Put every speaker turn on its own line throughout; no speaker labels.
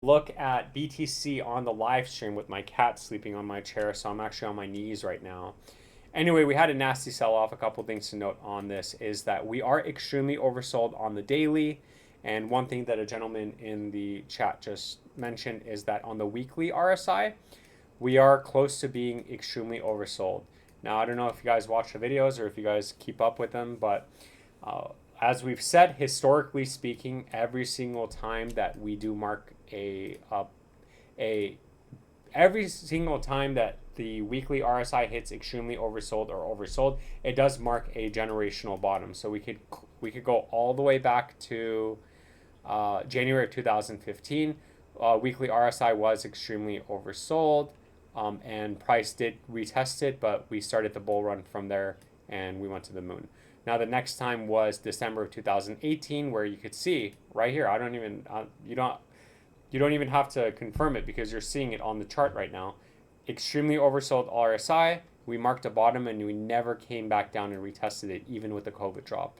Look at BTC on the live stream with my cat sleeping on my chair, so I'm actually on my knees right now. Anyway, we had a nasty sell off. A couple things to note on this is that we are extremely oversold on the daily. And one thing that a gentleman in the chat just mentioned is that on the weekly RSI, we are close to being extremely oversold. Now, I don't know if you guys watch the videos or if you guys keep up with them, but uh, as we've said, historically speaking, every single time that we do mark a every single time that the weekly RSI hits extremely oversold or oversold, it does mark a generational bottom. So we could go all the way back to January of 2015. Weekly RSI was extremely oversold, and price did retest it, but we started the bull run from there and we went to the moon. Now the next time was December of 2018, where you could see right here. I don't even you don't even have to confirm it because you're seeing it on the chart right now. Extremely oversold RSI. We marked a bottom and we never came back down and retested it, even with the COVID drop.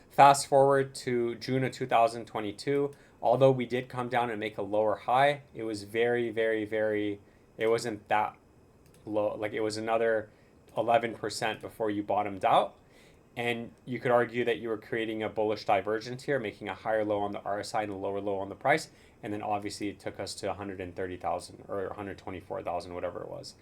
Fast forward to June of 2022. Although we did come down and make a lower high, it was it wasn't that low. Like it was another 11% before you bottomed out. And you could argue that you were creating a bullish divergence here, making a higher low on the RSI and a lower low on the price. And then obviously it took us to 130,000 or 124,000, whatever it was.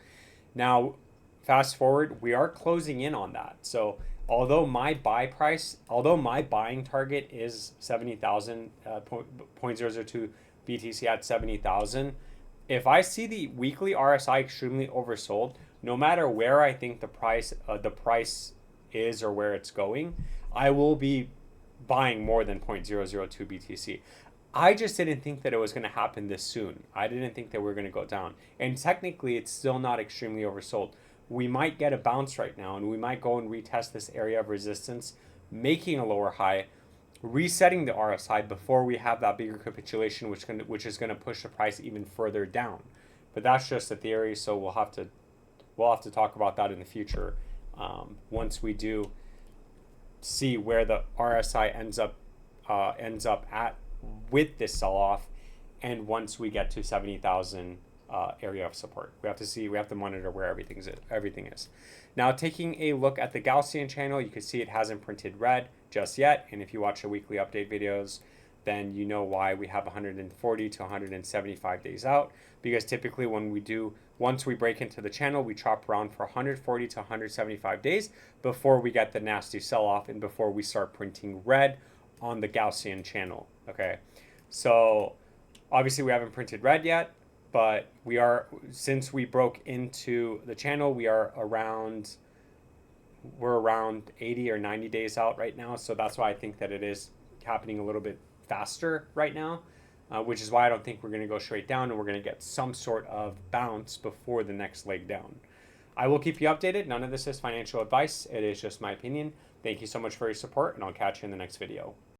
Now, fast forward, we are closing in on that. So although my buying target is 70,000, 0.002 BTC at 70,000, if I see the weekly RSI extremely oversold, no matter where I think the price is or where it's going, I will be buying more than 0.002 BTC. I just didn't think that it was going to happen this soon. I didn't think that we are going to go down. And technically, it's still not extremely oversold. We might get a bounce right now, and we might go and retest this area of resistance, making a lower high, resetting the RSI before we have that bigger capitulation, which is going to push the price even further down. But that's just a theory, so we'll have to talk about that in the future. Once we do see where the RSI ends up at with this sell-off, and once we get to 70,000 area of support, we have to monitor where everything is. Now, taking a look at the Gaussian channel, you can see it hasn't printed red just yet, and if you watch the weekly update videos, then you know why we have 140 to 175 days out, because typically once we break into the channel, we chop around for 140 to 175 days before we get the nasty sell-off and before we start printing red on the Gaussian channel. Okay, so obviously we haven't printed red yet, but since we broke into the channel, we're around 80 or 90 days out right now. So that's why I think that it is happening a little bit faster right now, which is why I don't think we're going to go straight down, and we're going to get some sort of bounce before the next leg down. I will keep you updated. None of this is financial advice. It is just my opinion. Thank you so much for your support, and I'll catch you in the next video.